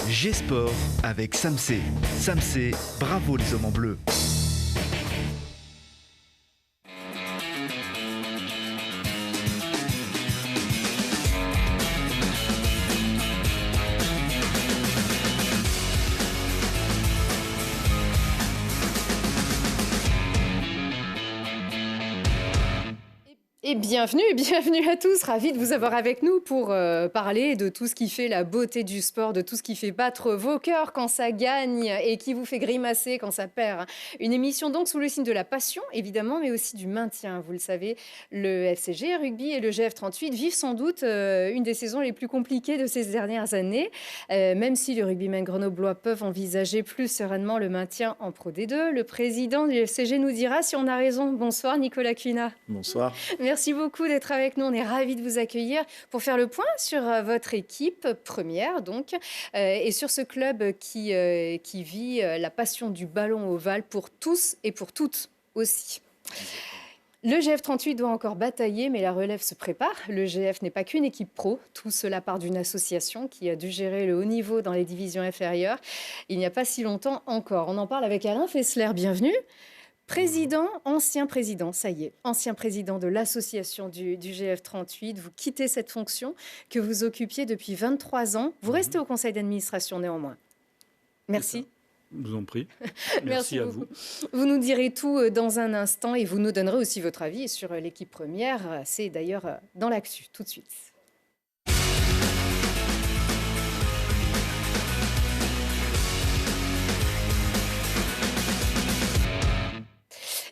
G-Sport avec Samsé. Samsé, bravo les hommes en bleu. Et bienvenue à tous, ravi de vous avoir avec nous pour parler de tout ce qui fait la beauté du sport, de tout ce qui fait battre vos cœurs quand ça gagne et qui vous fait grimacer quand ça perd. Une émission donc sous le signe de la passion, évidemment, mais aussi du maintien. Vous le savez, le FCG Rugby et le GF38 vivent sans doute une des saisons les plus compliquées de ces dernières années, même si les rugbymen grenoblois peuvent envisager plus sereinement le maintien en Pro D2. Le président du FCG nous dira si on a raison. Bonsoir Nicolas Cuinat. Bonsoir. Merci beaucoup d'être avec nous. On est ravis de vous accueillir pour faire le point sur votre équipe première, donc, et sur ce club qui vit la passion du ballon ovale pour tous et pour toutes aussi. Le GF38 doit encore batailler, mais la relève se prépare. Le GF n'est pas qu'une équipe pro. Tout cela part d'une association qui a dû gérer le haut niveau dans les divisions inférieures il n'y a pas si longtemps encore. On en parle avec Alain Fessler. Bienvenue. Ancien président, ça y est, ancien président de l'association du GF38. Vous quittez cette fonction que vous occupiez depuis 23 ans. Vous restez au conseil d'administration néanmoins. Merci. Je vous en prie. Merci à beaucoup. vous. Vous nous direz tout dans un instant et vous nous donnerez aussi votre avis sur l'équipe première. C'est d'ailleurs dans l'actu, tout de suite.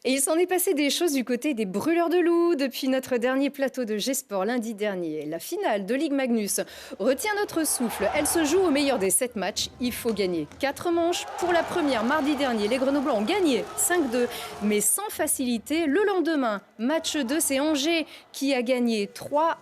Et il s'en est passé des choses du côté des brûleurs de loups depuis notre dernier plateau de G-Sport lundi dernier. La finale de Ligue Magnus retient notre souffle. Elle se joue au meilleur des 7 matchs. Il faut gagner 4 manches. Pour la première, mardi dernier, les Grenoblois ont gagné 5-2, mais sans facilité. Le lendemain, match 2, c'est Angers qui a gagné 3-1.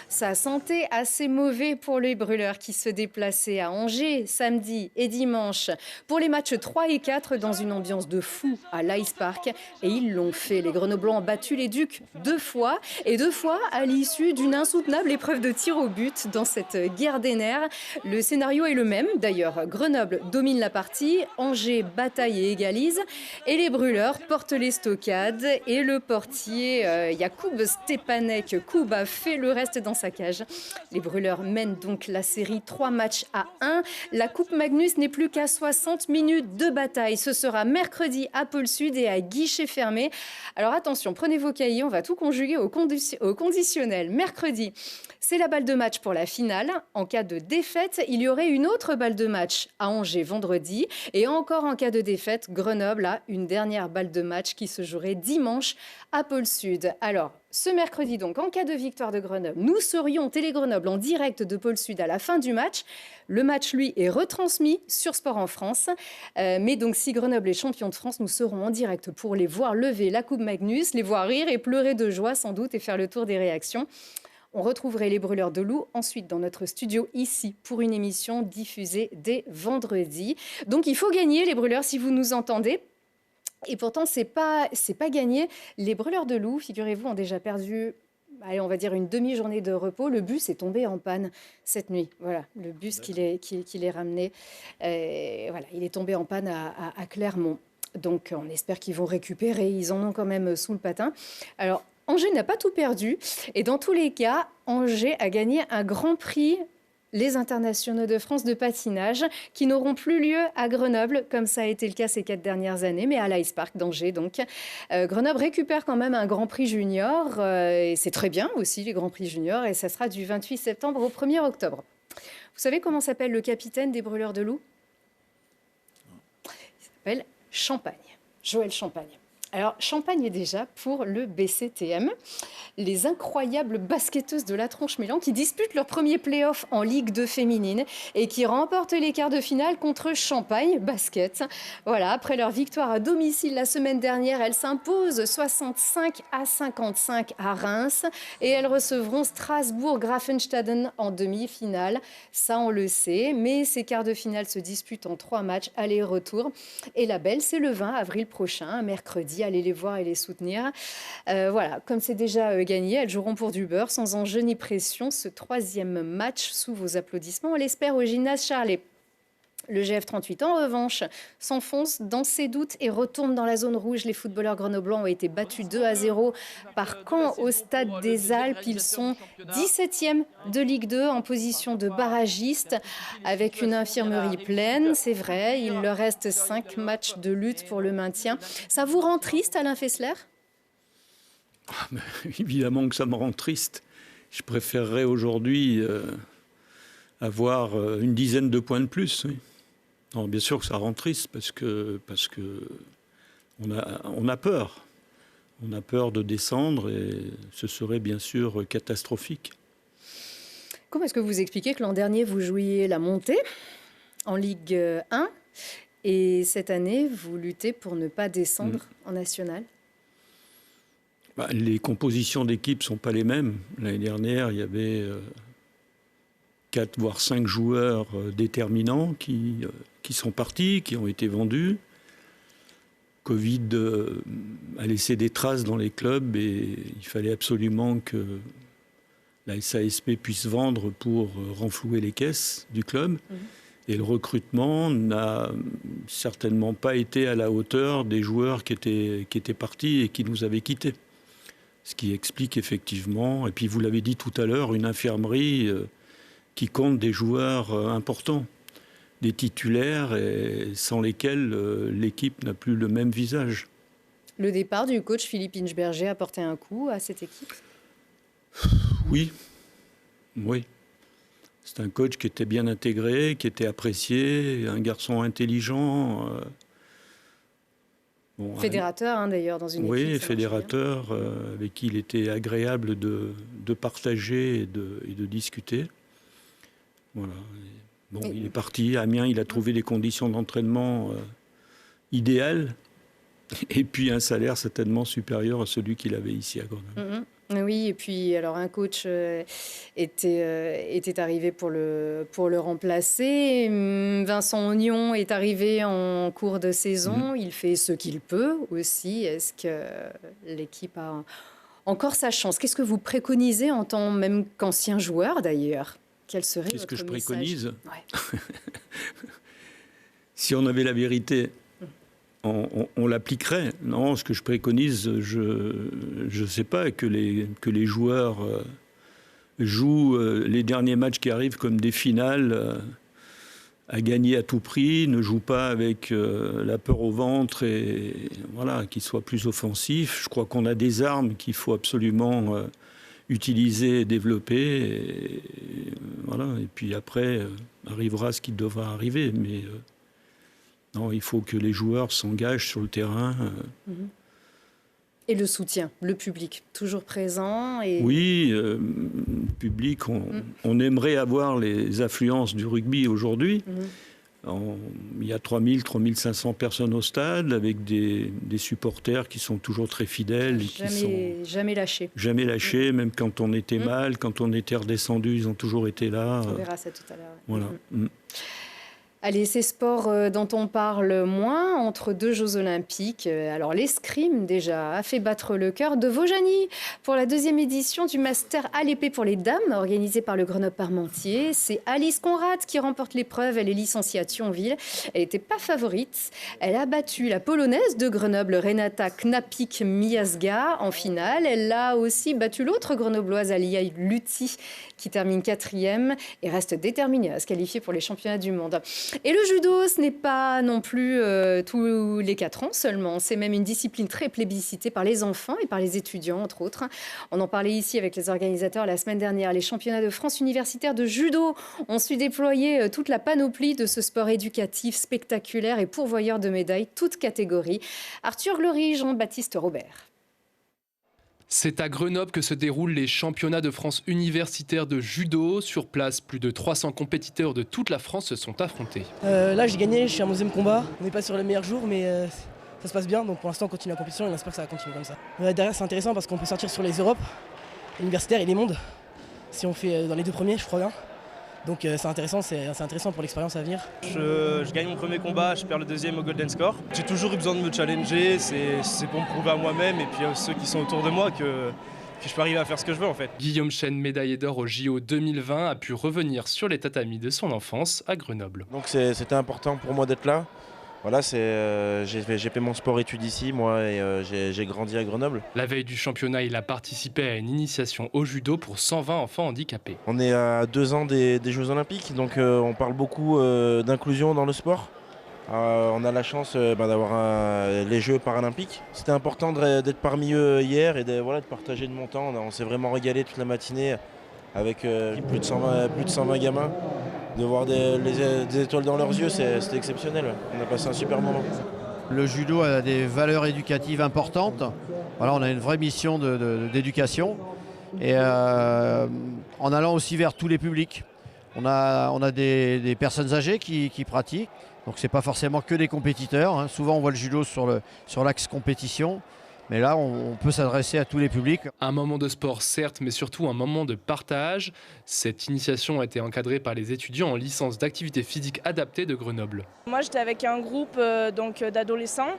Ça sentait assez mauvais pour les brûleurs qui se déplaçaient à Angers samedi et dimanche pour les matchs 3 et 4 dans une ambiance de fou à l'Ice Park. Et ils l'ont fait. Les Grenoblois ont battu les Ducs 2 fois, et 2 fois à l'issue d'une insoutenable épreuve de tir au but dans cette guerre des nerfs. Le scénario est le même d'ailleurs. Grenoble domine la partie, Angers bataille et égalise, et les brûleurs portent les stockades. Et le portier Jakub Stepanek Kuba fait le reste dans sa cage. Les brûleurs mènent donc la série 3 matchs à 1. La Coupe Magnus n'est plus qu'à 60 minutes de bataille. Ce sera mercredi à Pôle Sud et à guichet fermé. Alors attention, prenez vos cahiers, on va tout conjuguer au conditionnel. Mercredi, c'est la balle de match pour la finale. En cas de défaite, il y aurait une autre balle de match à Angers vendredi. Et encore en cas de défaite, Grenoble a une dernière balle de match qui se jouerait dimanche à Pôle Sud. Alors, ce mercredi donc, en cas de victoire de Grenoble, nous serions Télé Grenoble en direct de Pôle Sud à la fin du match. Le match, lui, est retransmis sur Sport en France. Mais donc, si Grenoble est champion de France, nous serons en direct pour les voir lever la Coupe Magnus, les voir rire et pleurer de joie sans doute et faire le tour des réactions. On retrouverait les brûleurs de loups ensuite dans notre studio ici pour une émission diffusée dès vendredi. Donc, il faut gagner les brûleurs si vous nous entendez. Et pourtant, c'est pas gagné. Les brûleurs de loups, figurez-vous, ont déjà perdu, allez, on va dire une demi-journée de repos. Le bus est tombé en panne cette nuit. Voilà, le bus qui les ramenait, voilà, il est tombé en panne à Clermont. Donc, on espère qu'ils vont récupérer. Ils en ont quand même sous le patin. Alors, Angers n'a pas tout perdu. Et dans tous les cas, Angers a gagné un grand prix, les internationaux de France de patinage, qui n'auront plus lieu à Grenoble, comme ça a été le cas ces 4 dernières années, mais à l'Ice Park d'Angers. Donc, Grenoble récupère quand même un Grand Prix junior. Et c'est très bien aussi, les Grands Prix juniors. Et ça sera du 28 septembre au 1er octobre. Vous savez comment s'appelle le capitaine des brûleurs de loups ? Il s'appelle Champagne, Joël Champagne. Alors, Champagne déjà pour le BCTM, les incroyables basketteuses de la Tronche-Mélan qui disputent leur premier play-off en Ligue 2 féminine et qui remportent les quarts de finale contre Champagne Basket. Voilà, après leur victoire à domicile la semaine dernière, elles s'imposent 65-55 à Reims et elles recevront Strasbourg-Grafenstaden en demi-finale. Ça, on le sait, mais ces quarts de finale se disputent en 3 matchs aller-retour. Et la belle, c'est le 20 avril prochain, mercredi. Allez les voir et les soutenir. Voilà, comme c'est déjà gagné, elles joueront pour du beurre, sans enjeu ni pression. Ce 3e match sous vos applaudissements, on l'espère au gymnase Charlet. Le GF38, en revanche, s'enfonce dans ses doutes et retourne dans la zone rouge. Les footballeurs grenoblois ont été battus 2-0 par Caen au Stade des Alpes. Ils sont 17e de Ligue 2 en position de barragiste avec une infirmerie pleine. C'est vrai, il leur reste 5 matchs de lutte pour le maintien. Ça vous rend triste, Alain Fessler ? Évidemment que ça me rend triste. Je préférerais aujourd'hui avoir une dizaine de points de plus. Oui. Non, bien sûr que ça rend triste parce que on a peur. On a peur de descendre et ce serait bien sûr catastrophique. Comment est-ce que vous expliquez que l'an dernier, vous jouiez la montée en Ligue 1 et cette année, vous luttez pour ne pas descendre en national ? Les compositions d'équipe ne sont pas les mêmes. L'année dernière, il y avait 4 voire 5 joueurs déterminants qui sont partis, qui ont été vendus. Covid a laissé des traces dans les clubs et il fallait absolument que la SASP puisse vendre pour renflouer les caisses du club. Et le recrutement n'a certainement pas été à la hauteur des joueurs qui étaient partis et qui nous avaient quittés. Ce qui explique effectivement, et puis vous l'avez dit tout à l'heure, une infirmerie qui compte des joueurs importants, des titulaires et sans lesquels l'équipe n'a plus le même visage. Le départ du coach Philippe Inchberger a porté un coup à cette équipe ? Oui. C'est un coach qui était bien intégré, qui était apprécié, un garçon intelligent. Fédérateur, d'ailleurs, dans une équipe. Oui, fédérateur, avec qui il était agréable de partager et de discuter. Voilà. Bon, il est parti à Amiens, il a trouvé des conditions d'entraînement idéales et puis un salaire certainement supérieur à celui qu'il avait ici à Grenoble. Oui, et puis alors un coach était arrivé pour le remplacer. Vincent Ognon est arrivé en cours de saison. Il fait ce qu'il peut aussi. Est-ce que l'équipe a encore sa chance ? Qu'est-ce que vous préconisez en tant même qu'ancien joueur d'ailleurs ? Quel serait votre message ? Qu'est-ce que je préconise ? Si on avait la vérité, on l'appliquerait. Non, ce que je préconise, je ne sais pas, que les joueurs jouent les derniers matchs qui arrivent comme des finales à gagner à tout prix, ne jouent pas avec la peur au ventre et voilà, qu'ils soient plus offensifs. Je crois qu'on a des armes qu'il faut absolument utiliser et développer. Et puis après, arrivera ce qui devra arriver. Mais non, il faut que les joueurs s'engagent sur le terrain. Et le soutien, le public, toujours présent. Oui, le public, on aimerait avoir les affluences du rugby aujourd'hui. Il y a 3000, 3500 personnes au stade, avec des supporters qui sont toujours très fidèles. Jamais lâchés. Jamais lâchés, même quand on était mal, quand on était redescendu, ils ont toujours été là. On verra ça tout à l'heure. Voilà. Allez, ces sports dont on parle moins, entre deux Jeux Olympiques. Alors, l'escrime, déjà, a fait battre le cœur de Vaujany pour la 2e édition du Master à l'épée pour les dames, organisé par le Grenoble-Parmentier. C'est Alice Conrad qui remporte l'épreuve. Elle est licenciée à Thionville. Elle n'était pas favorite. Elle a battu la Polonaise de Grenoble, Renata Knapik-Miazga, en finale. Elle a aussi battu l'autre grenobloise, Alia Lutti, qui termine 4e et reste déterminée à se qualifier pour les championnats du monde. Et le judo, ce n'est pas non plus tous les 4 ans seulement. C'est même une discipline très plébiscitée par les enfants et par les étudiants, entre autres. On en parlait ici avec les organisateurs la semaine dernière. Les championnats de France universitaires de judo ont su déployer toute la panoplie de ce sport éducatif, spectaculaire et pourvoyeur de médailles, toutes catégories. Arthur Glory, Jean-Baptiste Robert. C'est à Grenoble que se déroulent les championnats de France universitaires de judo. Sur place, plus de 300 compétiteurs de toute la France se sont affrontés. Là, j'ai gagné, je suis à mon 11e combat. On n'est pas sur le meilleur jour, mais ça se passe bien. Donc pour l'instant, on continue la compétition et on espère que ça va continuer comme ça. Derrière, c'est intéressant parce qu'on peut sortir sur les Europes, universitaires et les mondes. Si on fait dans les 2 premiers, je crois bien. Donc c'est intéressant pour l'expérience à venir. Je gagne mon premier combat, je perds le 2e au Golden Score. J'ai toujours eu besoin de me challenger, c'est pour me prouver à moi-même et puis à ceux qui sont autour de moi que puis je peux arriver à faire ce que je veux en fait. Guillaume Chêne, médaillé d'or au JO 2020, a pu revenir sur les tatamis de son enfance à Grenoble. Donc c'était important pour moi d'être là. Voilà, j'ai fait mon sport-études ici, moi, et j'ai grandi à Grenoble. La veille du championnat, il a participé à une initiation au judo pour 120 enfants handicapés. On est à 2 ans des Jeux Olympiques, donc on parle beaucoup d'inclusion dans le sport. On a la chance d'avoir les Jeux paralympiques. C'était important d'être parmi eux hier et de partager de mon temps. On s'est vraiment régalé toute la matinée avec plus de 120 gamins. De voir des étoiles dans leurs yeux, c'était exceptionnel. On a passé un super moment. Le judo a des valeurs éducatives importantes. Voilà, on a une vraie mission d'éducation. Et en allant aussi vers tous les publics. On a des personnes âgées qui pratiquent. Donc ce n'est pas forcément que des compétiteurs. Hein. Souvent on voit le judo sur l'axe compétition. Mais là, on peut s'adresser à tous les publics. Un moment de sport, certes, mais surtout un moment de partage. Cette initiation a été encadrée par les étudiants en licence d'activité physique adaptée de Grenoble. Moi, j'étais avec un groupe d'adolescents,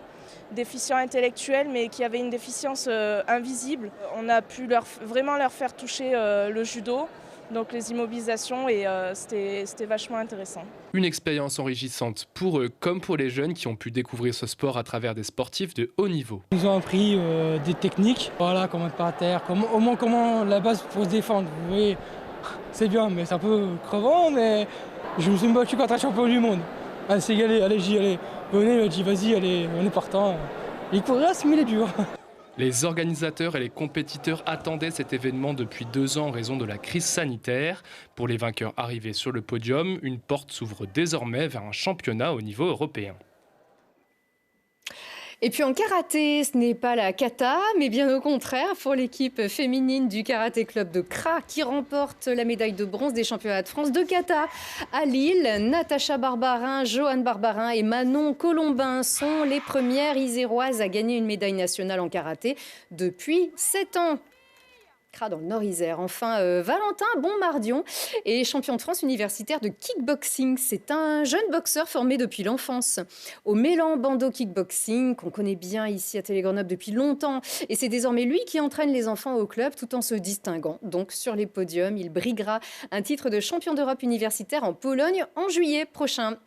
déficients intellectuels, mais qui avaient une déficience invisible. On a pu vraiment leur faire toucher le judo, donc les immobilisations, et c'était vachement intéressant. Une expérience enrichissante pour eux comme pour les jeunes qui ont pu découvrir ce sport à travers des sportifs de haut niveau. Ils nous ont appris des techniques, voilà, comment être par terre, au moins comment la base pour se défendre. Vous voyez, c'est bien, mais c'est un peu crevant, mais je me suis battu contre un champion du monde. Allez, c'est galé, allez, venez, il m'a dit vas-y, allez, on est partant. Il courait, mais il est dur. Les organisateurs et les compétiteurs attendaient cet événement depuis 2 ans en raison de la crise sanitaire. Pour les vainqueurs arrivés sur le podium, une porte s'ouvre désormais vers un championnat au niveau européen. Et puis en karaté, ce n'est pas la cata, mais bien au contraire pour l'équipe féminine du Karaté Club de Cras qui remporte la médaille de bronze des championnats de France de kata à Lille. Natacha Barbarin, Joanne Barbarin et Manon Colombin sont les premières iséroises à gagner une médaille nationale en karaté depuis 7 ans. Dans le Nord-Isère. Enfin, Valentin Bonmardion est champion de France universitaire de kickboxing. C'est un jeune boxeur formé depuis l'enfance au Mélan Bando Kickboxing, qu'on connaît bien ici à Télé-Grenoble depuis longtemps. Et c'est désormais lui qui entraîne les enfants au club tout en se distinguant. Donc, sur les podiums, il briguera un titre de champion d'Europe universitaire en Pologne en juillet prochain.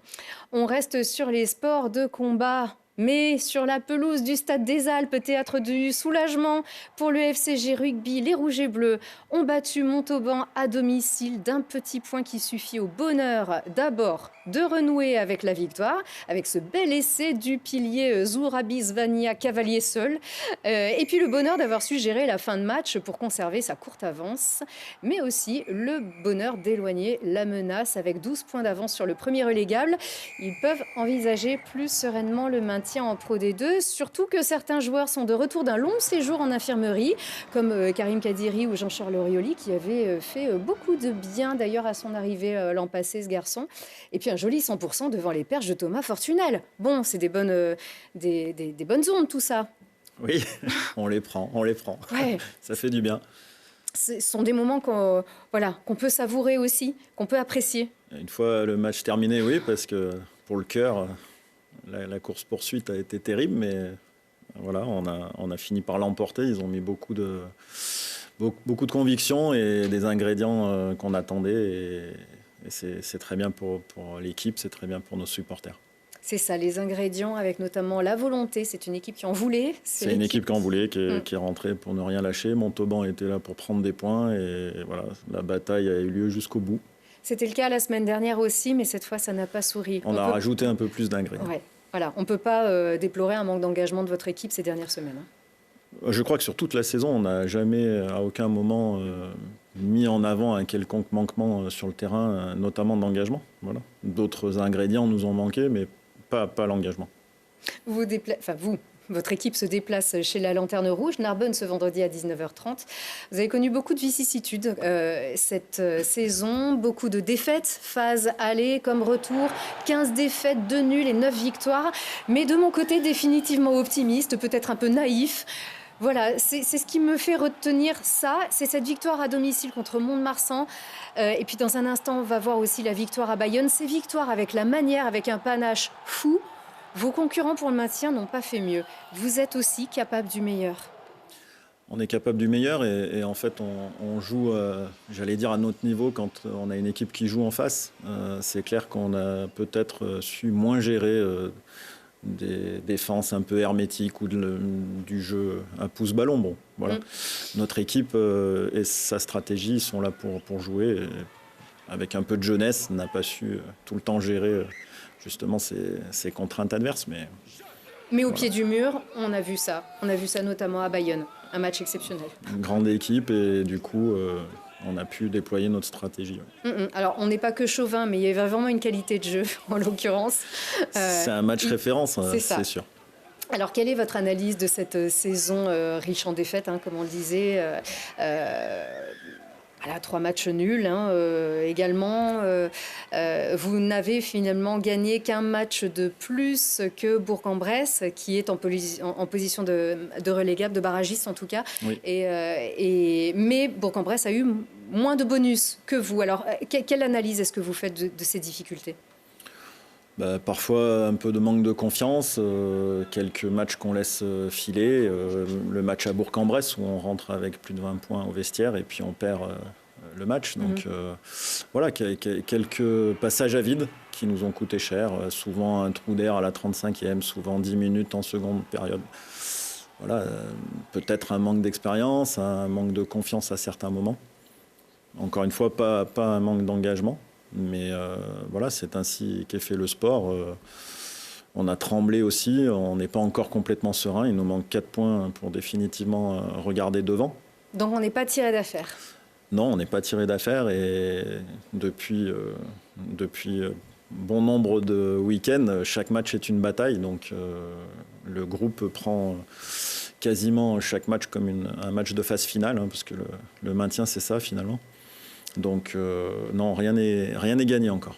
On reste sur les sports de combat. Mais sur la pelouse du Stade des Alpes, théâtre du soulagement pour le FCG Rugby, les Rouges et Bleus ont battu Montauban à domicile d'un petit point qui suffit au bonheur d'abord de renouer avec la victoire, avec ce bel essai du pilier Zourabi Zvania cavalier seul, et puis le bonheur d'avoir su gérer la fin de match pour conserver sa courte avance, mais aussi le bonheur d'éloigner la menace avec 12 points d'avance sur le premier relégable. Ils peuvent envisager plus sereinement le maintien en Pro D2, surtout que certains joueurs sont de retour d'un long séjour en infirmerie, comme Karim Kadiri ou Jean-Charles Aurioli, qui avait fait beaucoup de bien d'ailleurs à son arrivée l'an passé, ce garçon. Et puis un joli 100% devant les perches de Thomas Fortunel. Bon, c'est des bonnes ondes tout ça. Oui, on les prend. Ouais. Ça fait du bien. Ce sont des moments qu'on peut savourer aussi, qu'on peut apprécier. Une fois le match terminé, oui, parce que pour le cœur, la course-poursuite a été terrible, mais voilà, on a fini par l'emporter. Ils ont mis beaucoup de conviction et des ingrédients qu'on attendait. Et c'est très bien pour l'équipe, c'est très bien pour nos supporters. C'est ça, les ingrédients avec notamment la volonté. C'est une équipe qui en voulait. C'est une équipe qui en voulait, qui est rentrée pour ne rien lâcher. Montauban était là pour prendre des points et voilà, la bataille a eu lieu jusqu'au bout. C'était le cas la semaine dernière aussi, mais cette fois, ça n'a pas souri. On a rajouté un peu plus d'ingrédients. Ouais. Voilà, on ne peut pas déplorer un manque d'engagement de votre équipe ces dernières semaines. Je crois que sur toute la saison, on n'a jamais, à aucun moment, mis en avant un quelconque manquement sur le terrain, notamment d'engagement. Voilà. D'autres ingrédients nous ont manqué, mais pas l'engagement. Votre équipe se déplace chez la Lanterne Rouge, Narbonne, ce vendredi à 19h30. Vous avez connu beaucoup de vicissitudes cette saison, beaucoup de défaites, phase aller comme retour, 15 défaites, 2 nuls et 9 victoires. Mais de mon côté, définitivement optimiste, peut-être un peu naïf. Voilà, c'est ce qui me fait retenir ça, c'est cette victoire à domicile contre Mont-de-Marsan. Et puis dans un instant, on va voir aussi la victoire à Bayonne. Ces victoires avec la manière, avec un panache fou. Vos concurrents pour le maintien n'ont pas fait mieux. Vous êtes aussi capable du meilleur. On est capable du meilleur et en fait on joue, j'allais dire, à notre niveau quand on a une équipe qui joue en face. C'est clair qu'on a peut-être su moins gérer des défenses un peu hermétiques ou du jeu à pouce-ballon. Bon, voilà. Notre équipe et sa stratégie sont là pour jouer. Et avec un peu de jeunesse, n'a pas su tout le temps gérer justement ces contraintes adverses. Mais au pied du mur, on a vu ça. On a vu ça notamment à Bayonne. Un match exceptionnel. Une grande équipe et du coup, on a pu déployer notre stratégie. Alors, on n'est pas que chauvin, mais il y avait vraiment une qualité de jeu, en l'occurrence. C'est un match référence, c'est sûr. Alors, quelle est votre analyse de cette saison riche en défaites, comme on le disait Voilà, 3 matchs nuls également. Vous n'avez finalement gagné qu'un match de plus que Bourg-en-Bresse, qui est en position de relégable, de barragiste en tout cas. Oui. Mais Bourg-en-Bresse a eu moins de bonus que vous. Alors, quelle analyse est-ce que vous faites de ces difficultés ? Parfois un peu de manque de confiance, quelques matchs qu'on laisse filer. Le match à Bourg-en-Bresse où on rentre avec plus de 20 points au vestiaire et puis on perd le match. Donc voilà, quelques passages à vide qui nous ont coûté cher. Souvent un trou d'air à la 35e, souvent 10 minutes en seconde période. Voilà, peut-être un manque d'expérience, un manque de confiance à certains moments. Encore une fois, pas un manque d'engagement. Mais voilà, c'est ainsi qu'est fait le sport. On a tremblé aussi, on n'est pas encore complètement serein. Il nous manque 4 points pour définitivement regarder devant. Donc on n'est pas tiré d'affaire ? Non, on n'est pas tiré d'affaire et depuis bon nombre de week-ends, chaque match est une bataille. Donc le groupe prend quasiment chaque match comme un match de phase finale, parce que le maintien, c'est ça finalement. Donc non, rien n'est gagné encore.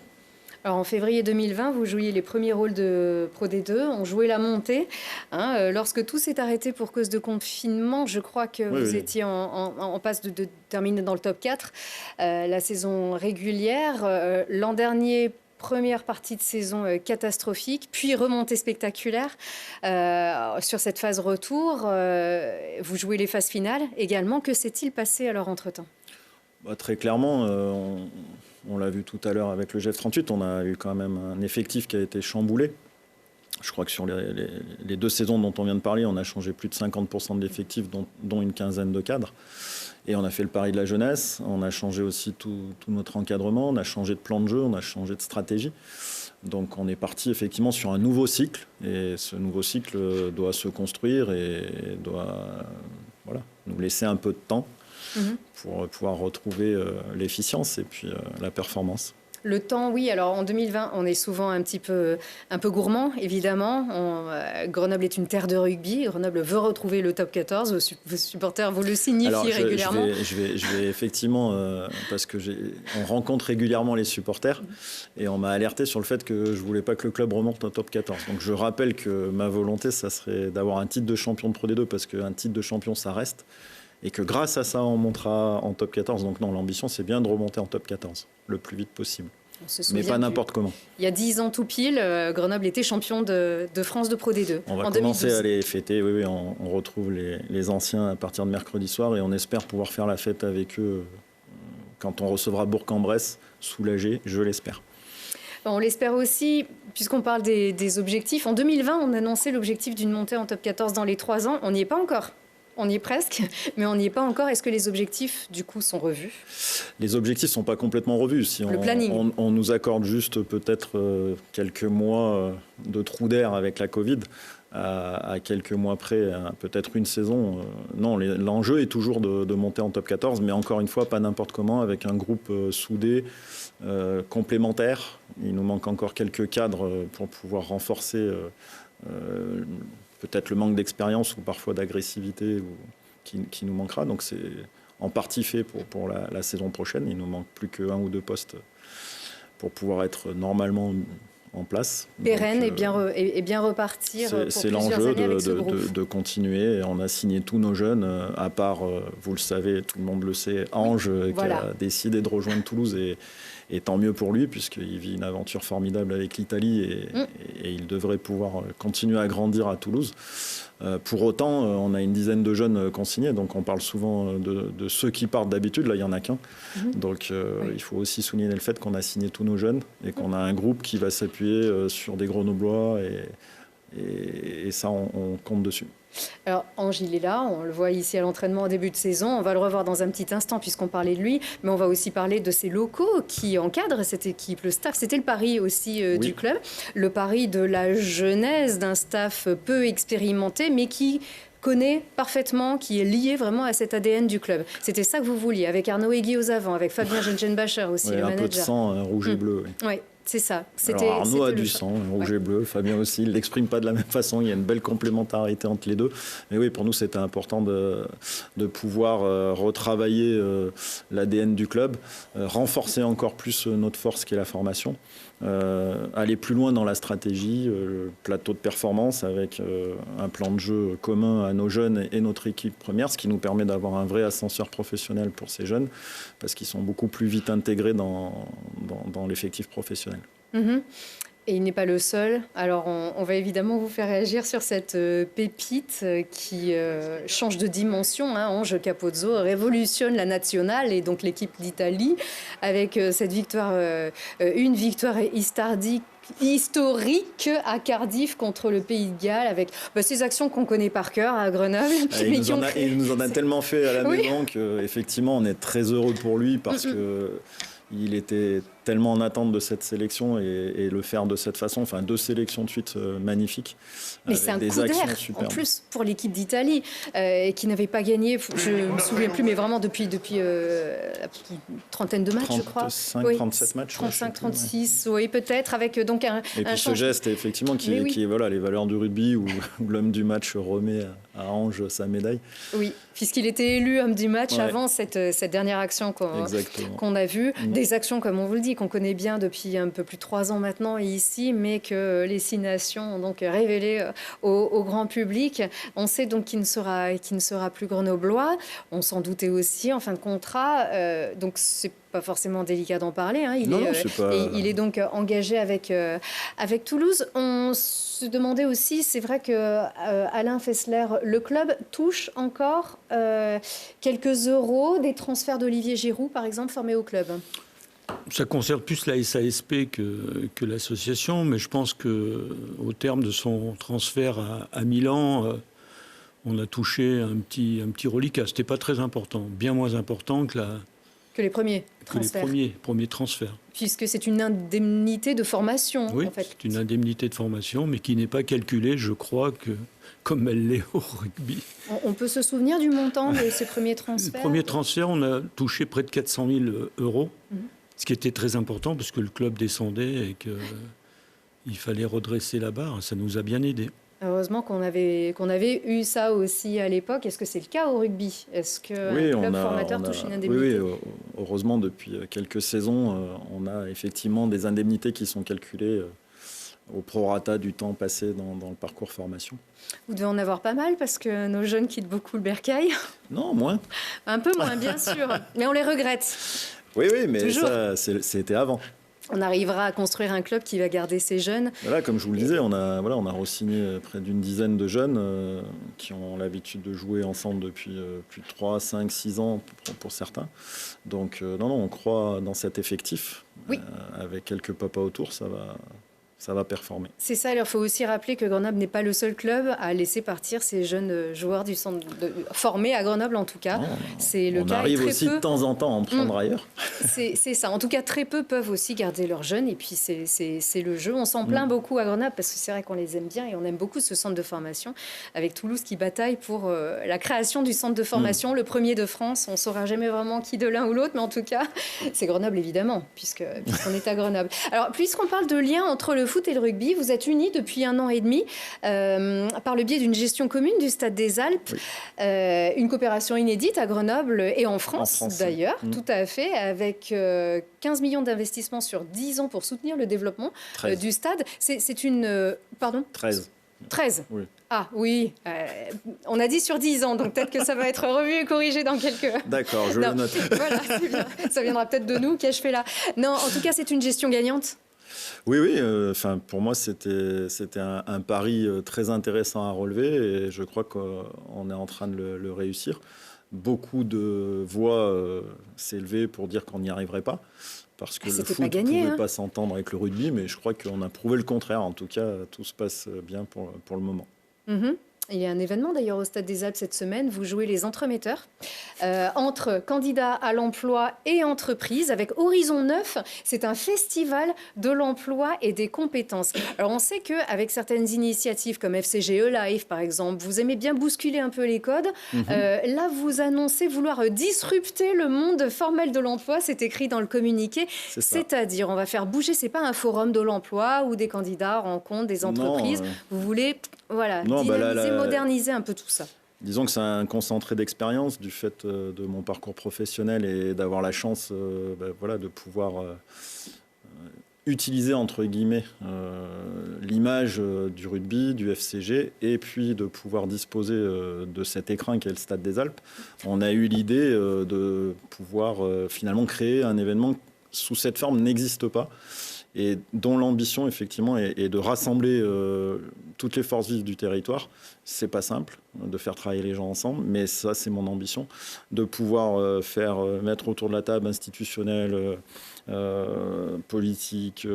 Alors en février 2020, vous jouiez les premiers rôles de Pro D2, on jouait la montée. Lorsque tout s'est arrêté pour cause de confinement, je crois que vous étiez en passe de terminer dans le top 4 la saison régulière. L'an dernier, première partie de saison catastrophique, puis remontée spectaculaire sur cette phase retour. Vous jouez les phases finales également. Que s'est-il passé alors entre-temps ? Très clairement, on l'a vu tout à l'heure avec le GF38, on a eu quand même un effectif qui a été chamboulé. Je crois que sur les 2 saisons dont on vient de parler, on a changé plus de 50% de l'effectif, dont une quinzaine de cadres. Et on a fait le pari de la jeunesse, on a changé aussi tout notre encadrement, on a changé de plan de jeu, on a changé de stratégie. Donc on est parti effectivement sur un nouveau cycle. Et ce nouveau cycle doit se construire et doit nous laisser un peu de temps pour pouvoir retrouver l'efficience et puis la performance. Le temps, oui. Alors en 2020, on est souvent un peu gourmand, évidemment. Grenoble est une terre de rugby. Grenoble veut retrouver le top 14. Vos supporters vous le signifient régulièrement. Je vais effectivement, parce que on rencontre régulièrement les supporters et on m'a alerté sur le fait que je voulais pas que le club remonte au top 14. Donc je rappelle que ma volonté, ça serait d'avoir un titre de champion de Pro D2 parce qu'un titre de champion, ça reste. Et que grâce à ça, on montera en top 14. Donc non, l'ambition, c'est bien de remonter en top 14 le plus vite possible. Mais pas n'importe comment. Il y a 10 ans tout pile, Grenoble était champion de France de Pro D2. On va commencer à les fêter. Oui, on retrouve les anciens à partir de mercredi soir et on espère pouvoir faire la fête avec eux quand on recevra Bourg-en-Bresse, soulagé, je l'espère. On l'espère aussi, puisqu'on parle des objectifs. En 2020, on annonçait l'objectif d'une montée en top 14 dans les 3 ans. On n'y est pas encore. On y est presque, mais on n'y est pas encore. Est-ce que les objectifs, du coup, sont revus ? Les objectifs ne sont pas complètement revus. Si le planning. On nous accorde juste peut-être quelques mois de trou d'air avec la Covid, à quelques mois près, peut-être une saison. Non, l'enjeu est toujours de monter en top 14, mais encore une fois, pas n'importe comment, avec un groupe soudé, complémentaire. Il nous manque encore quelques cadres pour pouvoir renforcer peut-être le manque d'expérience ou parfois d'agressivité qui nous manquera. Donc c'est en partie fait pour la saison prochaine. Il nous manque plus qu'un ou 2 postes pour pouvoir être normalement en place. Pérenne et bien repartir pour plusieurs années avec ce groupe. C'est l'enjeu de continuer. On a signé tous nos jeunes, à part, vous le savez, tout le monde le sait, Ange, qui a décidé de rejoindre Toulouse Et tant mieux pour lui, puisqu'il vit une aventure formidable avec l'Italie et il devrait pouvoir continuer à grandir à Toulouse. Pour autant, on a une dizaine de jeunes consignés, donc on parle souvent de ceux qui partent d'habitude. Là, il n'y en a qu'un. Donc il faut aussi souligner le fait qu'on a signé tous nos jeunes et qu'on a un groupe qui va s'appuyer sur des Grenoblois et ça, on compte dessus. Alors, Ange, il est là, on le voit ici à l'entraînement en début de saison. On va le revoir dans un petit instant puisqu'on parlait de lui, mais on va aussi parler de ses locaux qui encadrent cette équipe. Le staff, c'était le pari aussi du club, le pari de la genèse d'un staff peu expérimenté, mais qui connaît parfaitement, qui est lié vraiment à cet ADN du club. C'était ça que vous vouliez, avec Arnaud Aiguille aux avant, avec Fabien Gengenbacher aussi, le manager. Un peu de sang rouge et bleu. Oui. C'est ça. Alors Arnaud a du sang, rouge et bleu, Fabien aussi, il ne l'exprime pas de la même façon, il y a une belle complémentarité entre les deux. Mais oui, pour nous, c'était important de pouvoir retravailler l'ADN du club, renforcer encore plus notre force qui est la formation, aller plus loin dans la stratégie, le plateau de performance avec un plan de jeu commun à nos jeunes et notre équipe première, ce qui nous permet d'avoir un vrai ascenseur professionnel pour ces jeunes, parce qu'ils sont beaucoup plus vite intégrés dans l'effectif professionnel. Et il n'est pas le seul. Alors, on va évidemment vous faire réagir sur cette pépite qui change de dimension. Ange Capozzo révolutionne la nationale et donc l'équipe d'Italie avec cette victoire, une victoire historique à Cardiff contre le Pays de Galles avec ces actions qu'on connaît par cœur à Grenoble. Il nous en a tellement fait à la maison qu'effectivement, on est très heureux pour lui parce que il était tellement en attente de cette sélection et le faire de cette façon, enfin 2 sélections de suite magnifiques. Mais c'est un coup d'air en plus pour l'équipe d'Italie qui n'avait pas gagné, je ne me souviens plus, mais vraiment depuis une trentaine de matchs, je crois. 37 matchs. 35, 36, oui peut-être, avec donc un et puis ce geste effectivement qui est voilà, les valeurs du rugby où l'homme du match remet à Ange sa médaille. Oui, puisqu'il était élu homme du match avant cette dernière action qu'on a vue. Des actions, comme on vous le dit, qu'on connaît bien depuis un peu plus de 3 ans maintenant ici, mais que les 6 nations ont donc révélé au grand public. On sait donc qu'il ne sera plus grenoblois. On s'en doutait aussi en fin de contrat. Donc c'est pas forcément délicat d'en parler. Il est donc engagé avec Toulouse. On se demandait aussi, c'est vrai que Alain Fessler, le club touche encore quelques euros des transferts d'Olivier Giroud, par exemple, formé au club. Ça concerne plus la SASP que l'association, mais je pense qu'au terme de son transfert à Milan, on a touché un petit reliquat. Ce n'était pas très important, bien moins important que les premiers transferts. Les premiers transferts. Puisque c'est une indemnité de formation, oui, en fait. C'est une indemnité de formation, mais qui n'est pas calculée, je crois, comme elle l'est au rugby. On peut se souvenir du montant de ces premiers transferts? Les premiers transferts, on a touché près de 400 000 euros. Ce qui était très important parce que le club descendait et qu'il fallait redresser la barre. Ça nous a bien aidés. Heureusement qu'on avait eu ça aussi à l'époque. Est-ce que c'est le cas au rugby? Est-ce qu'un club formateur touche une indemnité? Oui, heureusement, depuis quelques saisons, on a effectivement des indemnités qui sont calculées au prorata du temps passé dans le parcours formation. Vous devez en avoir pas mal parce que nos jeunes quittent beaucoup le bercail. Non, moins. Un peu moins, bien sûr. Mais on les regrette. Oui, mais toujours. Ça, c'était avant. On arrivera à construire un club qui va garder ses jeunes. Voilà, comme je vous le disais, on a re-signé près d'une dizaine de jeunes qui ont l'habitude de jouer ensemble depuis plus de 3, 5, 6 ans pour certains. Donc, on croit dans cet effectif. Oui. Avec quelques papas autour, ça va performer. C'est ça, alors il faut aussi rappeler que Grenoble n'est pas le seul club à laisser partir ces jeunes joueurs du centre formés à Grenoble en tout cas. C'est le cas. On arrive aussi de temps en temps à en prendre ailleurs. C'est ça, en tout cas très peu peuvent aussi garder leurs jeunes et puis c'est le jeu. On s'en plaint beaucoup à Grenoble parce que c'est vrai qu'on les aime bien et on aime beaucoup ce centre de formation avec Toulouse qui bataille pour la création du centre de formation, le premier de France. On ne saura jamais vraiment qui de l'un ou l'autre, mais en tout cas c'est Grenoble évidemment puisqu'on est à Grenoble. Alors puisqu'on parle de lien entre le foot et le rugby, vous êtes unis depuis 1 an et demi par le biais d'une gestion commune du Stade des Alpes, une coopération inédite à Grenoble et en France d'ailleurs, tout à fait, avec 15 millions d'investissements sur 10 ans pour soutenir le développement du stade. C'est une... pardon ? 13. 13. Oui. Ah oui, on a dit sur 10 ans, donc peut-être que ça va être revu et corrigé dans quelques... D'accord, je le note. Voilà, c'est bien. Ça viendra peut-être de nous, qu'ai-je fait là? Non, en tout cas, c'est une gestion gagnante. Oui, pour moi, c'était un pari très intéressant à relever et je crois qu'on est en train de le réussir. Beaucoup de voix s'élevaient pour dire qu'on n'y arriverait pas. Parce que le foot ne pouvait pas s'entendre avec le rugby, mais je crois qu'on a prouvé le contraire. En tout cas, tout se passe bien pour le moment. Il y a un événement d'ailleurs au Stade des Alpes cette semaine. Vous jouez les entremetteurs entre candidats à l'emploi et entreprises avec Horizon 9. C'est un festival de l'emploi et des compétences. Alors on sait qu'avec certaines initiatives comme FCGE Live par exemple, vous aimez bien bousculer un peu les codes. Là, vous annoncez vouloir disrupter le monde formel de l'emploi. C'est écrit dans le communiqué. C'est-à-dire, on va faire bouger. C'est pas un forum de l'emploi où des candidats rencontrent des entreprises. Non, vous voulez dynamiser, moderniser un peu tout ça. Disons que c'est un concentré d'expérience du fait de mon parcours professionnel et d'avoir la chance de pouvoir utiliser entre guillemets l'image du rugby, du FCG et puis de pouvoir disposer de cet écrin qu'est le Stade des Alpes. On a eu l'idée de pouvoir finalement créer un événement qui, sous cette forme, n'existe pas et dont l'ambition, effectivement, est de rassembler toutes les forces vives du territoire. C'est pas simple de faire travailler les gens ensemble, mais ça, c'est mon ambition, de pouvoir mettre autour de la table institutionnelle, politique,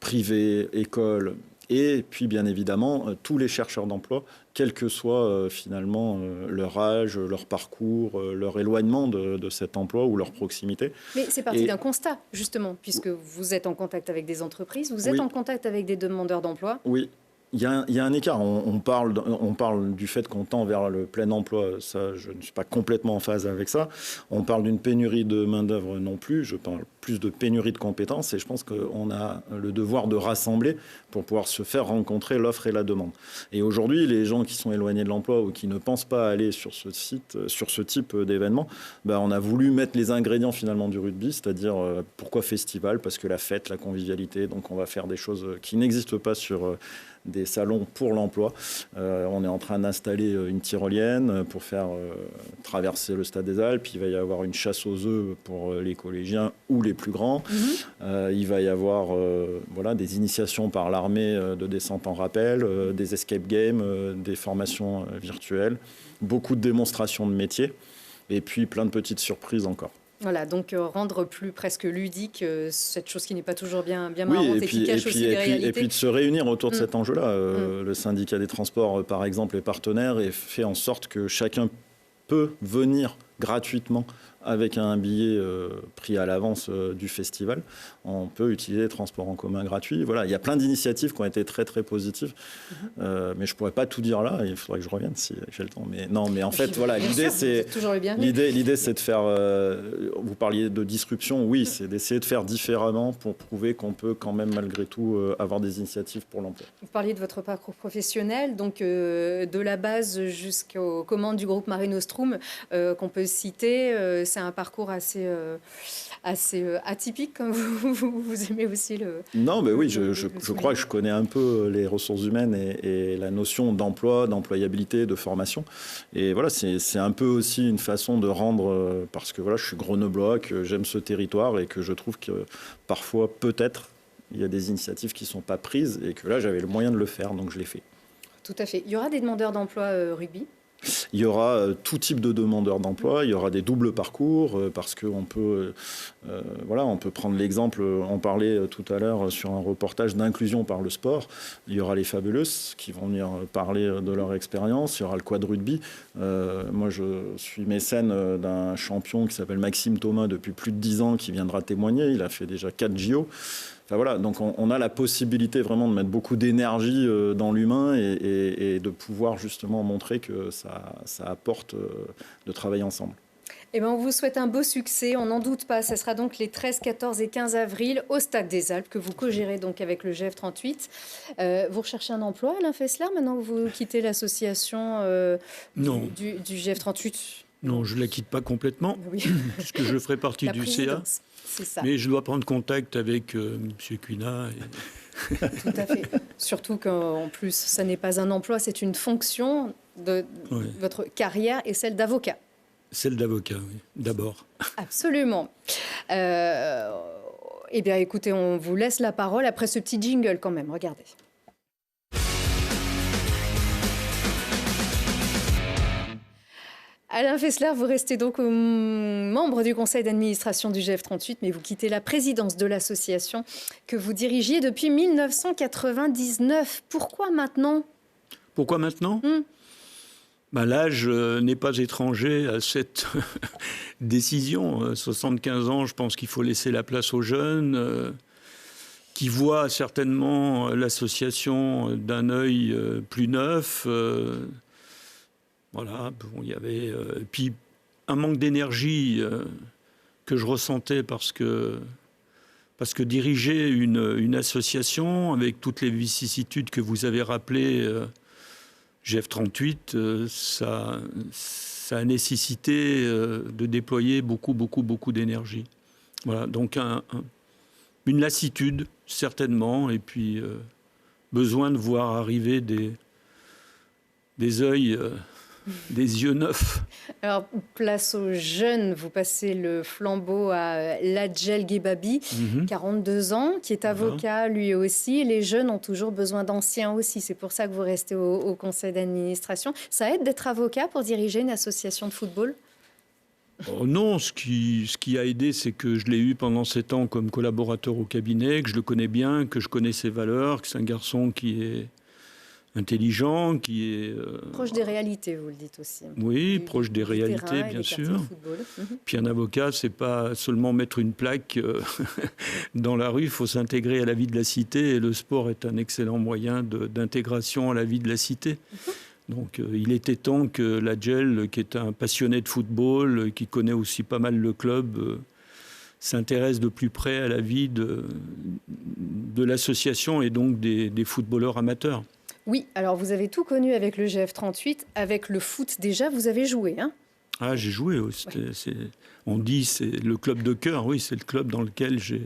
privée, école, et puis, bien évidemment, tous les chercheurs d'emploi, quel que soit finalement leur âge, leur parcours, leur éloignement de cet emploi ou leur proximité. Mais c'est parti d'un constat, justement, puisque vous êtes en contact avec des entreprises, vous êtes en contact avec des demandeurs d'emploi. Oui. Il y a un écart. On parle du fait qu'on tend vers le plein emploi. Ça, je ne suis pas complètement en phase avec ça. On parle d'une pénurie de main-d'œuvre non plus. Je parle plus de pénurie de compétences. Et je pense qu'on a le devoir de rassembler pour pouvoir se faire rencontrer l'offre et la demande. Et aujourd'hui, les gens qui sont éloignés de l'emploi ou qui ne pensent pas aller sur ce type d'événement, on a voulu mettre les ingrédients finalement du rugby, c'est-à-dire pourquoi festival? Parce que la fête, la convivialité. Donc on va faire des choses qui n'existent pas sur des salons pour l'emploi. On est en train d'installer une tyrolienne pour faire traverser le Stade des Alpes. Il va y avoir une chasse aux œufs pour les collégiens ou les plus grands. Il va y avoir des initiations par l'armée de descente en rappel, des escape games, des formations virtuelles, beaucoup de démonstrations de métiers et puis plein de petites surprises encore. Voilà, donc rendre plus presque ludique cette chose qui n'est pas toujours bien marrante et qui cache aussi des réalités. Et puis de se réunir autour de cet enjeu-là. Le syndicat des transports, par exemple, est partenaire et fait en sorte que chacun peut venir gratuitement avec un billet pris à l'avance du festival. On peut utiliser les transports en commun gratuits. Voilà, il y a plein d'initiatives qui ont été très, très positives. Mais je ne pourrais pas tout dire là. Il faudrait que je revienne si j'ai le temps. Mais non, mais en fait, voilà, l'idée, c'est de faire... vous parliez de disruption. Oui, c'est d'essayer de faire différemment pour prouver qu'on peut quand même, malgré tout, avoir des initiatives pour l'emploi. Vous parliez de votre parcours professionnel, donc de la base jusqu'aux commandes du groupe Mare Nostrum qu'on peut citer. C'est un parcours assez atypique, comme vous aimez aussi le... Non, mais oui, je crois que je connais un peu les ressources humaines et la notion d'emploi, d'employabilité, de formation. Et voilà, c'est un peu aussi une façon de rendre... parce que voilà, je suis grenoblois, que j'aime ce territoire et que je trouve que parfois, peut-être, il y a des initiatives qui ne sont pas prises et que là, j'avais le moyen de le faire, donc je l'ai fait. Tout à fait. Il y aura des demandeurs d'emploi rugby ? Il y aura tout type de demandeurs d'emploi, il y aura des doubles parcours parce qu'on peut, on peut prendre l'exemple, on parlait tout à l'heure sur un reportage d'inclusion par le sport. Il y aura les Fabuleuses qui vont venir parler de leur expérience, il y aura le quad rugby. Moi, je suis mécène d'un champion qui s'appelle Maxime Thomas depuis plus de 10 ans qui viendra témoigner. Il a fait déjà 4 JO. Enfin, voilà, donc on a la possibilité vraiment de mettre beaucoup d'énergie dans l'humain et de pouvoir justement montrer que ça apporte de travailler ensemble. Eh bien, on vous souhaite un beau succès, on n'en doute pas. Ce sera donc les 13, 14 et 15 avril au Stade des Alpes que vous co-gérez donc avec le GF38. Vous recherchez un emploi, Alain Fessler, maintenant que vous quittez l'association du GF38 ? Non, je ne la quitte pas complètement, puisque je ferai partie du CA. C'est ça. Mais je dois prendre contact avec M. Cuinat Tout à fait. Surtout qu'en plus, ça n'est pas un emploi, c'est une fonction de votre carrière et celle d'avocat. Celle d'avocat, oui, d'abord. Absolument. Eh bien, écoutez, on vous laisse la parole après ce petit jingle quand même. Regardez. Alain Fessler, vous restez donc membre du conseil d'administration du GF38, mais vous quittez la présidence de l'association que vous dirigiez depuis 1999. Pourquoi maintenant? Pourquoi maintenant? L'âge n'est pas étranger à cette décision. 75 ans, je pense qu'il faut laisser la place aux jeunes, qui voient certainement l'association d'un œil plus neuf. Voilà, bon, il y avait puis un manque d'énergie que je ressentais parce que diriger une association avec toutes les vicissitudes que vous avez rappelées, GF38, ça a nécessité de déployer beaucoup d'énergie. Voilà, donc une lassitude certainement, et puis besoin de voir arriver des œils. Des yeux neufs. Alors, place aux jeunes, vous passez le flambeau à Ladjel Gebabi, 42 ans, qui est avocat lui aussi. Les jeunes ont toujours besoin d'anciens aussi. C'est pour ça que vous restez au conseil d'administration. Ça aide d'être avocat pour diriger une association de football? Non, ce qui a aidé, c'est que je l'ai eu pendant 7 ans comme collaborateur au cabinet, que je le connais bien, que je connais ses valeurs, que c'est un garçon qui est intelligent, qui est... proche des réalités, vous le dites aussi. Oui, proche des réalités, bien sûr. Puis un avocat, c'est pas seulement mettre une plaque dans la rue, il faut s'intégrer à la vie de la cité, et le sport est un excellent moyen d'intégration à la vie de la cité. Donc il était temps que Ladjel, qui est un passionné de football, qui connaît aussi pas mal le club, s'intéresse de plus près à la vie de l'association et donc des footballeurs amateurs. Oui, alors vous avez tout connu avec le GF38, avec le foot déjà, vous avez joué, hein? Ah, j'ai joué, on dit c'est le club de cœur, oui, c'est le club dans lequel j'ai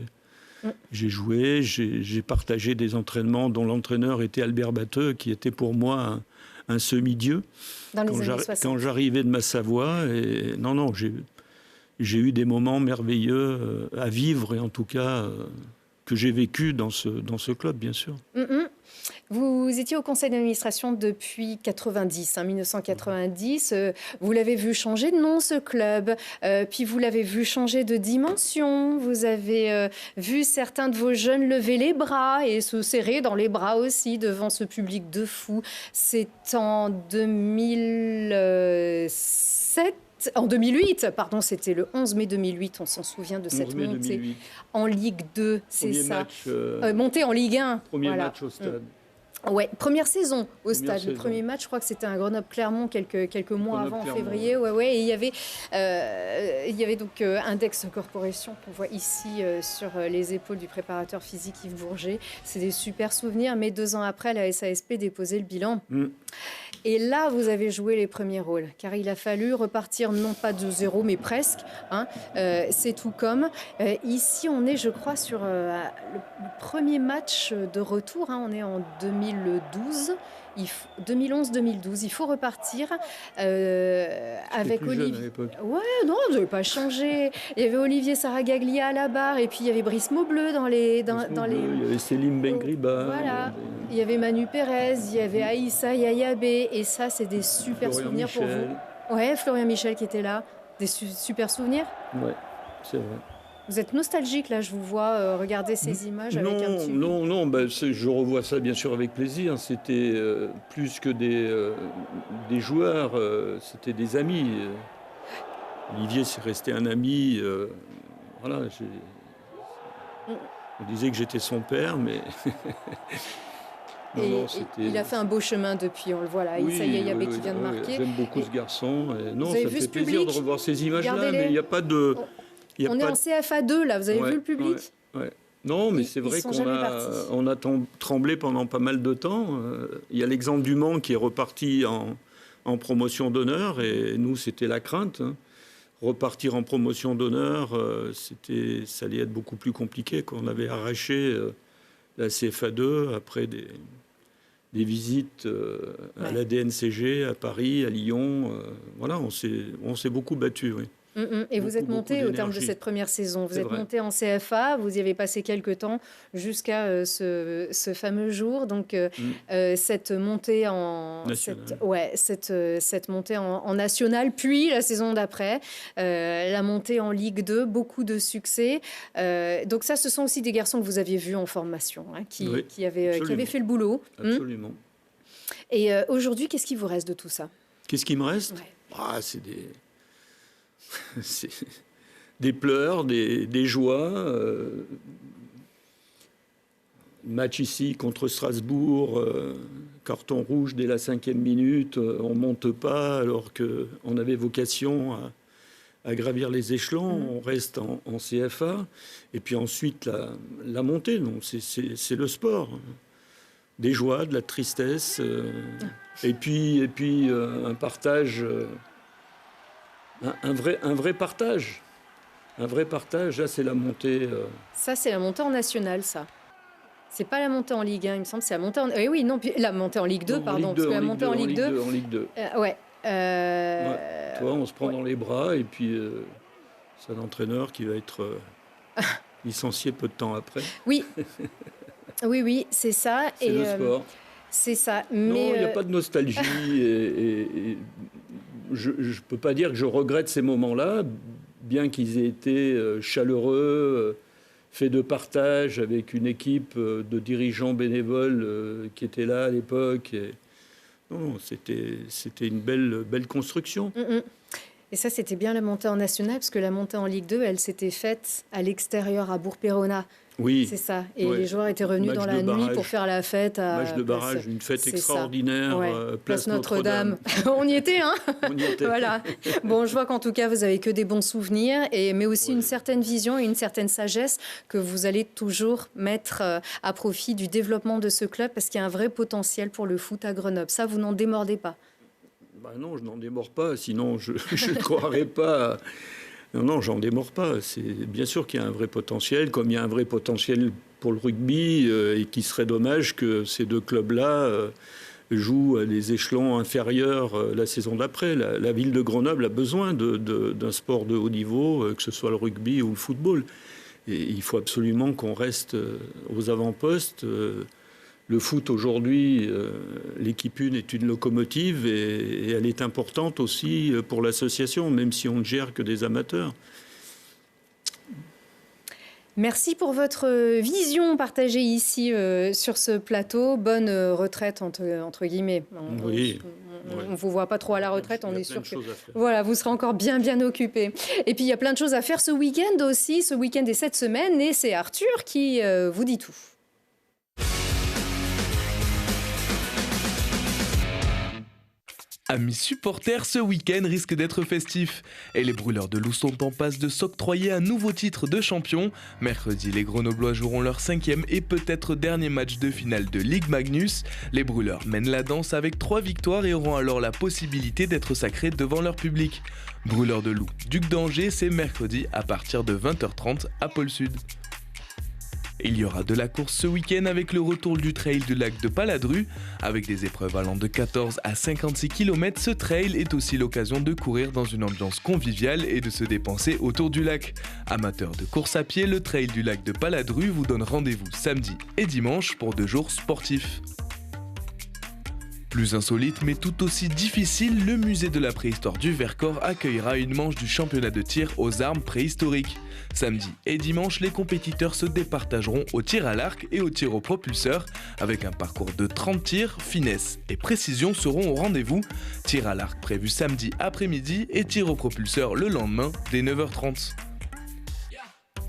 joué, j'ai partagé des entraînements dont l'entraîneur était Albert Batteux, qui était pour moi un semi-dieu. Quand j'arrivais de Massavoie, et non, j'ai eu des moments merveilleux à vivre, et en tout cas que j'ai vécu dans ce club, bien sûr. Vous étiez au conseil d'administration depuis 1990. Vous l'avez vu changer de nom, ce club. Puis vous l'avez vu changer de dimension. Vous avez vu certains de vos jeunes lever les bras et se serrer dans les bras aussi devant ce public de fous. C'est en 2007. En 2008, pardon, c'était le 11 mai 2008, on s'en souvient de cette montée 2008. En Ligue 2, c'est ça. Montée en Ligue 1. Premier match au stade. Ouais, première saison au stade. Le premier match, je crois que c'était un Grenoble-Clermont quelques mois avant, en février. Ouais. Et il y avait donc Index Corporation qu'on voit ici sur les épaules du préparateur physique Yves Bourget. C'est des super souvenirs, mais 2 ans après, la SASP déposait le bilan. Et là, vous avez joué les premiers rôles, car il a fallu repartir non pas de zéro, mais presque. C'est tout comme. Ici, on est, je crois, sur le premier match de retour. On est en 2012. 2011-2012, il faut repartir avec Olivier. Ouais, non, vous n'avez pas changé. Il y avait Olivier Saragaglia à la barre, et puis il y avait Brice Maubleu dans les. Il y avait Céline Bengriba. Voilà. Il y avait Manu Pérez, il y avait Aïssa Yayabé, et ça, c'est des super souvenirs pour vous. Ouais, Florian Michel qui était là. Des super souvenirs. Ouais, c'est vrai. Vous êtes nostalgique, là, je vous vois regarder ces images avec un petit... Non, je revois ça bien sûr avec plaisir. C'était plus que des joueurs, c'était des amis. Olivier, c'est resté un ami. Voilà, on disait que j'étais son père, mais... il a fait un beau chemin depuis, on le voit là. Aïssa Yayabé qui vient de marquer. J'aime beaucoup ce garçon. Non, ça me fait plaisir de revoir ces images-là, mais il n'y a pas de... On est en CFA2, là, vous avez vu le public? Ouais. Non, mais c'est vrai qu'on a tremblé pendant pas mal de temps. Il y a l'exemple du Mans qui est reparti en promotion d'honneur, et nous, c'était la crainte. Repartir en promotion d'honneur, ça allait être beaucoup plus compliqué, qu'on avait arraché la CFA2, après des visites à la DNCG, à Paris, à Lyon. Voilà, on s'est beaucoup battu, oui. Et vous êtes monté au terme de cette première saison. Vous êtes monté en CFA, vous y avez passé quelques temps jusqu'à ce fameux jour. Donc cette montée en cette montée en national, puis la saison d'après, la montée en Ligue 2, beaucoup de succès. Donc ça, ce sont aussi des garçons que vous aviez vus en formation, hein, qui avaient fait le boulot. Absolument. Et aujourd'hui, qu'est-ce qui vous reste de tout ça? Qu'est-ce qui me reste? C'est des pleurs, des joies. Match ici contre Strasbourg, carton rouge dès la 5e minute, on ne monte pas alors qu'on avait vocation à gravir les échelons, on reste en CFA. Et puis ensuite la montée, c'est le sport. Des joies, de la tristesse, et puis un partage... Un vrai partage. Un vrai partage, là, c'est la montée... Ça, c'est la montée en national, ça. C'est pas la montée en Ligue 1, il me semble, c'est la montée en... la montée en Ligue 2, non, pardon. Ligue 2, parce que la montée en Ligue 2... En Ligue 2. Ouais. Toi, on se prend dans les bras, et puis c'est un entraîneur qui va être licencié peu de temps après. Oui. Oui, c'est ça. C'est le sport. C'est ça. Mais non, il n'y a pas de nostalgie. et je ne peux pas dire que je regrette ces moments-là, bien qu'ils aient été chaleureux, faits de partage avec une équipe de dirigeants bénévoles qui étaient là à l'époque. Non, c'était une belle construction. Et ça, c'était bien la montée en national, parce que la montée en Ligue 2, elle s'était faite à l'extérieur, à Bourg-Péronat. Oui. C'est ça. Et les joueurs étaient revenus dans la nuit pour faire la fête. Match de barrage, une fête extraordinaire. Place Notre-Dame. On y était, hein. On y était. Voilà. Bon, je vois qu'en tout cas, vous avez que des bons souvenirs, mais aussi une certaine vision et une certaine sagesse que vous allez toujours mettre à profit du développement de ce club, parce qu'il y a un vrai potentiel pour le foot à Grenoble. Ça, vous n'en démordez pas. Non, je n'en démords pas, sinon je ne croirais pas... Non, j'en démords pas. C'est bien sûr qu'il y a un vrai potentiel, comme il y a un vrai potentiel pour le rugby, et qu'il serait dommage que ces deux clubs-là jouent à des échelons inférieurs la saison d'après. La ville de Grenoble a besoin d'un sport de haut niveau, que ce soit le rugby ou le football. Et il faut absolument qu'on reste aux avant-postes. Le foot aujourd'hui, l'équipe 1 est une locomotive et elle est importante aussi pour l'association, même si on ne gère que des amateurs. Merci pour votre vision partagée ici sur ce plateau. Bonne retraite, entre guillemets. On ne vous voit pas trop à la retraite, on est sûr que voilà, vous serez encore bien occupé. Et puis il y a plein de choses à faire ce week-end aussi, ce week-end et cette semaine, et c'est Arthur qui vous dit tout. Amis supporters, ce week-end risque d'être festif. Et les Brûleurs de Loup sont en passe de s'octroyer un nouveau titre de champion. Mercredi, les Grenoblois joueront leur 5e et peut-être dernier match de finale de Ligue Magnus. Les Brûleurs mènent la danse avec 3 victoires et auront alors la possibilité d'être sacrés devant leur public. Brûleurs de Loup, Duc d'Angers, c'est mercredi à partir de 20h30 à Pôle Sud. Il y aura de la course ce week-end avec le retour du trail du lac de Paladru. Avec des épreuves allant de 14 à 56 km, ce trail est aussi l'occasion de courir dans une ambiance conviviale et de se dépenser autour du lac. Amateurs de course à pied, le trail du lac de Paladru vous donne rendez-vous samedi et dimanche pour 2 jours sportifs. Plus insolite mais tout aussi difficile, le musée de la préhistoire du Vercors accueillera une manche du championnat de tir aux armes préhistoriques. Samedi et dimanche, les compétiteurs se départageront au tir à l'arc et au tir au propulseur. Avec un parcours de 30 tirs, finesse et précision seront au rendez-vous. Tir à l'arc prévu samedi après-midi et tir au propulseur le lendemain dès 9h30.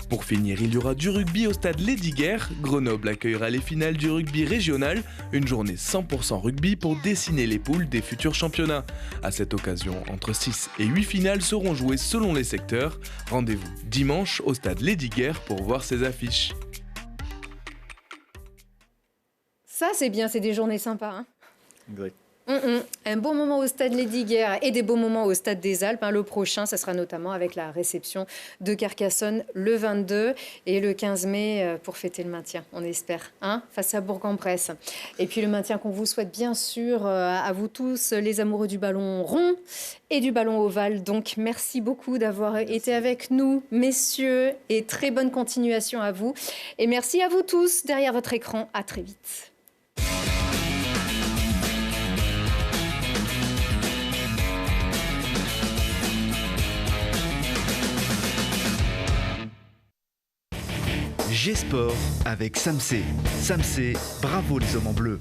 Pour finir, il y aura du rugby au stade Lesdiguières. Grenoble accueillera les finales du rugby régional, une journée 100% rugby pour dessiner les poules des futurs championnats. À cette occasion, entre 6 et 8 finales seront jouées selon les secteurs. Rendez-vous dimanche au stade Lesdiguières pour voir ces affiches. Ça, c'est bien, c'est des journées sympas. Hein. Exact. Un bon moment au stade Lesdiguières et des beaux moments au stade des Alpes. Le prochain, ça sera notamment avec la réception de Carcassonne le 22 et le 15 mai pour fêter le maintien, on espère, face à Bourg-en-Bresse. Et puis le maintien qu'on vous souhaite bien sûr à vous tous, les amoureux du ballon rond et du ballon ovale. Donc merci beaucoup d'avoir été avec nous, messieurs, et très bonne continuation à vous. Et merci à vous tous derrière votre écran. À très vite. G-Sport avec Samsé. Samsé, bravo les hommes en bleu.